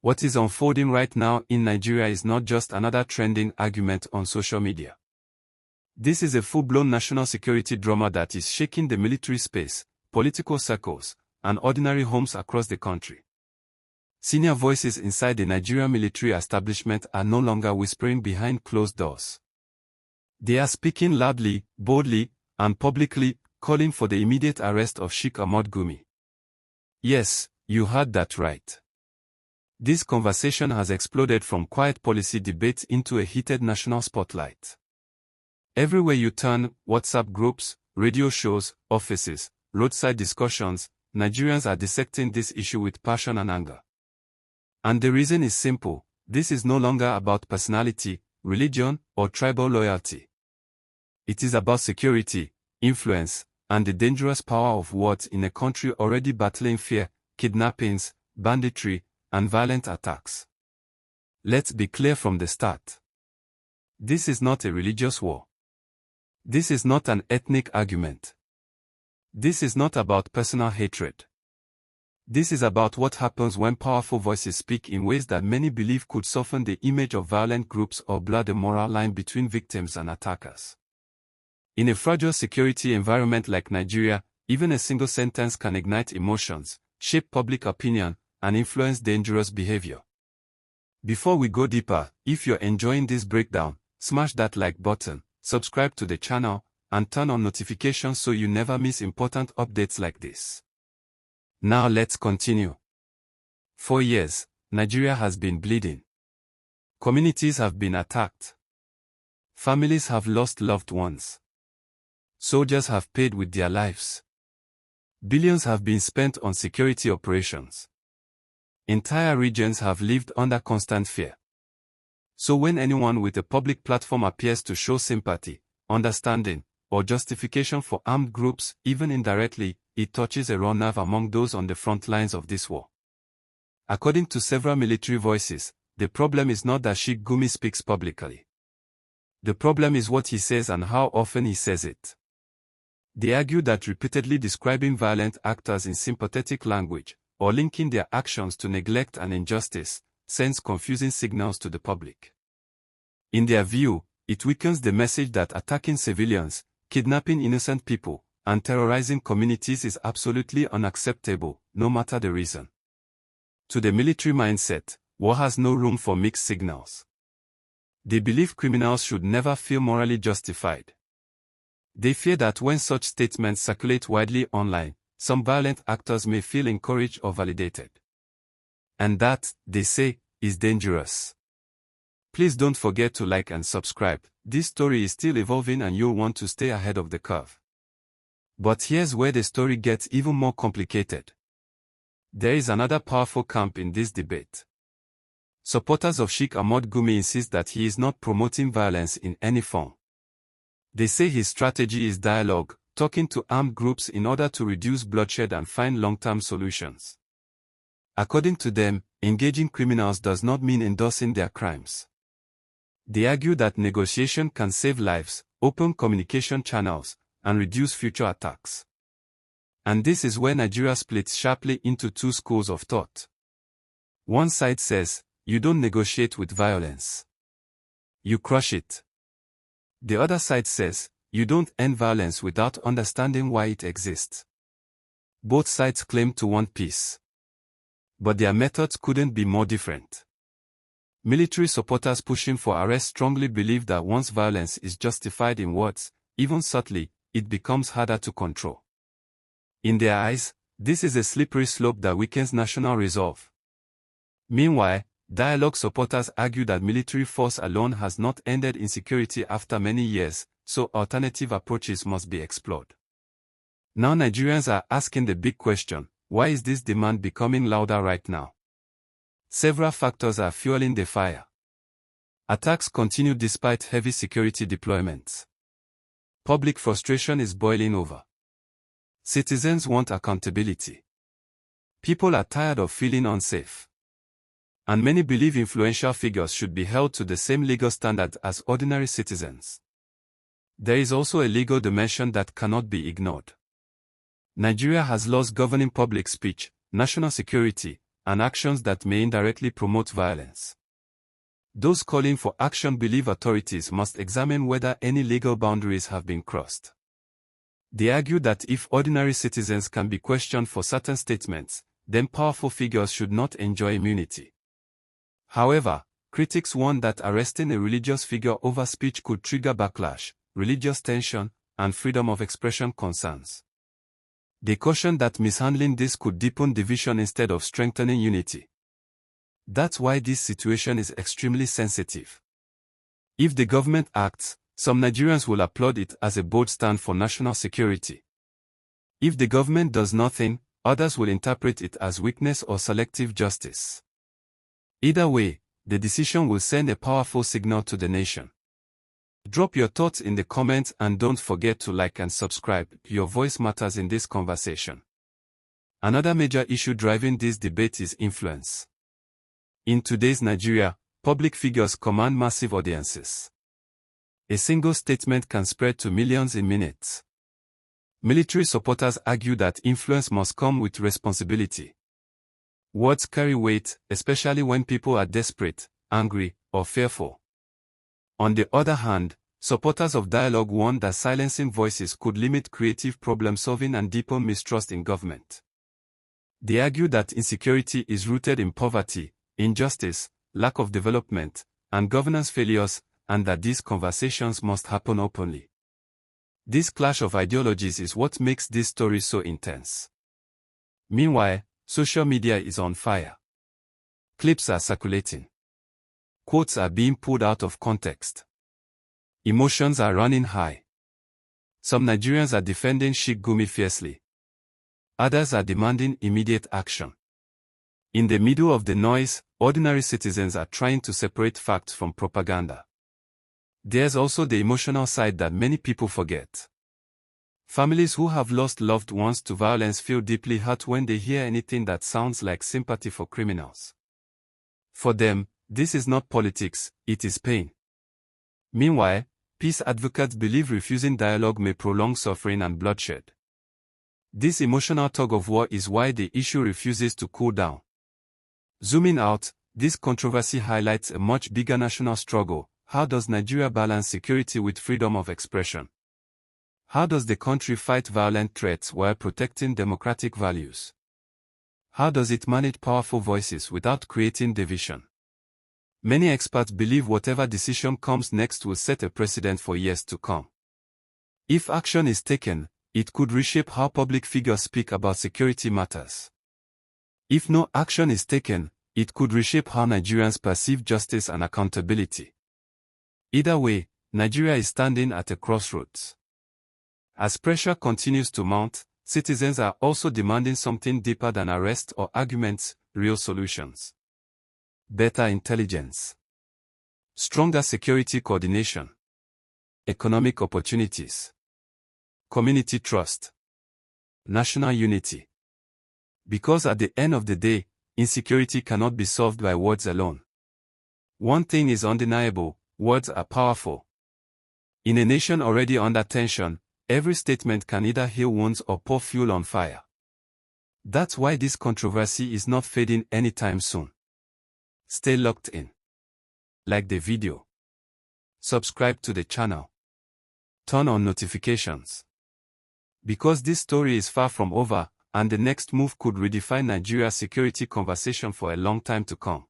What is unfolding right now in Nigeria is not just another trending argument on social media. This is a full-blown national security drama that is shaking the military space, political circles, and ordinary homes across the country. Senior voices inside the Nigerian military establishment are no longer whispering behind closed doors. They are speaking loudly, boldly, and publicly, calling for the immediate arrest of Sheikh Ahmad Gumi. Yes, you heard that right. This conversation has exploded from quiet policy debates into a heated national spotlight. Everywhere you turn, WhatsApp groups, radio shows, offices, roadside discussions, Nigerians are dissecting this issue with passion and anger. And the reason is simple: this is no longer about personality, religion, or tribal loyalty. It is about security, influence, and the dangerous power of words in a country already battling fear, kidnappings, banditry, and violent attacks. Let's be clear from the start. This is not a religious war. This is not an ethnic argument. This is not about personal hatred. This is about what happens when powerful voices speak in ways that many believe could soften the image of violent groups or blur the moral line between victims and attackers. In a fragile security environment like Nigeria, even a single sentence can ignite emotions, shape public opinion, and influence dangerous behavior. Before we go deeper, if you're enjoying this breakdown, smash that like button, subscribe to the channel, and turn on notifications so you never miss important updates like this. Now let's continue. For years, Nigeria has been bleeding. Communities have been attacked. Families have lost loved ones. Soldiers have paid with their lives. Billions have been spent on security operations. Entire regions have lived under constant fear. So when anyone with a public platform appears to show sympathy, understanding, or justification for armed groups, even indirectly, it touches a raw nerve among those on the front lines of this war. According to several military voices, the problem is not that Sheikh Gumi speaks publicly. The problem is what he says and how often he says it. They argue that repeatedly describing violent actors in sympathetic language, or linking their actions to neglect and injustice, sends confusing signals to the public. In their view, it weakens the message that attacking civilians, kidnapping innocent people, and terrorizing communities is absolutely unacceptable, no matter the reason. To the military mindset, war has no room for mixed signals. They believe criminals should never feel morally justified. They fear that when such statements circulate widely online, some violent actors may feel encouraged or validated. And that, they say, is dangerous. Please don't forget to like and subscribe. This story is still evolving and you'll want to stay ahead of the curve. But here's where the story gets even more complicated. There is another powerful camp in this debate. Supporters of Sheikh Ahmad Gumi insist that he is not promoting violence in any form. They say his strategy is dialogue, talking to armed groups in order to reduce bloodshed and find long-term solutions. According to them, engaging criminals does not mean endorsing their crimes. They argue that negotiation can save lives, open communication channels, and reduce future attacks. And this is where Nigeria splits sharply into two schools of thought. One side says, you don't negotiate with violence. You crush it. The other side says, you don't end violence without understanding why it exists. Both sides claim to want peace. But their methods couldn't be more different. Military supporters pushing for arrest strongly believe that once violence is justified in words, even subtly, it becomes harder to control. In their eyes, this is a slippery slope that weakens national resolve. Meanwhile, dialogue supporters argue that military force alone has not ended insecurity after many years, so alternative approaches must be explored. Now Nigerians are asking the big question: why is this demand becoming louder right now? Several factors are fueling the fire. Attacks continue despite heavy security deployments. Public frustration is boiling over. Citizens want accountability. People are tired of feeling unsafe. And many believe influential figures should be held to the same legal standards as ordinary citizens. There is also a legal dimension that cannot be ignored. Nigeria has laws governing public speech, national security, and actions that may indirectly promote violence. Those calling for action believe authorities must examine whether any legal boundaries have been crossed. They argue that if ordinary citizens can be questioned for certain statements, then powerful figures should not enjoy immunity. However, critics warn that arresting a religious figure over speech could trigger backlash, religious tension, and freedom of expression concerns. They caution that mishandling this could deepen division instead of strengthening unity. That's why this situation is extremely sensitive. If the government acts, some Nigerians will applaud it as a bold stand for national security. If the government does nothing, others will interpret it as weakness or selective justice. Either way, the decision will send a powerful signal to the nation. Drop your thoughts in the comments and don't forget to like and subscribe. Your voice matters in this conversation. Another major issue driving this debate is influence. In today's Nigeria, public figures command massive audiences. A single statement can spread to millions in minutes. Military supporters argue that influence must come with responsibility. Words carry weight, especially when people are desperate, angry, or fearful. On the other hand, supporters of dialogue warn that silencing voices could limit creative problem-solving and deepen mistrust in government. They argue that insecurity is rooted in poverty, injustice, lack of development, and governance failures, and that these conversations must happen openly. This clash of ideologies is what makes this story so intense. Meanwhile, social media is on fire. Clips are circulating. Quotes are being pulled out of context. Emotions are running high. Some Nigerians are defending Sheikh Gumi fiercely. Others are demanding immediate action. In the middle of the noise, ordinary citizens are trying to separate facts from propaganda. There's also the emotional side that many people forget. Families who have lost loved ones to violence feel deeply hurt when they hear anything that sounds like sympathy for criminals. For them, this is not politics, it is pain. Meanwhile, peace advocates believe refusing dialogue may prolong suffering and bloodshed. This emotional tug-of-war is why the issue refuses to cool down. Zooming out, this controversy highlights a much bigger national struggle. How does Nigeria balance security with freedom of expression? How does the country fight violent threats while protecting democratic values? How does it manage powerful voices without creating division? Many experts believe whatever decision comes next will set a precedent for years to come. If action is taken, it could reshape how public figures speak about security matters. If no action is taken, it could reshape how Nigerians perceive justice and accountability. Either way, Nigeria is standing at a crossroads. As pressure continues to mount, citizens are also demanding something deeper than arrest or arguments, real solutions. Better intelligence. Stronger security coordination. Economic opportunities. Community trust. National unity. Because at the end of the day, insecurity cannot be solved by words alone. One thing is undeniable, words are powerful. In a nation already under tension, every statement can either heal wounds or pour fuel on fire. That's why this controversy is not fading anytime soon. Stay locked in. Like the video. Subscribe to the channel. Turn on notifications. Because this story is far from over, and the next move could redefine Nigeria's security conversation for a long time to come.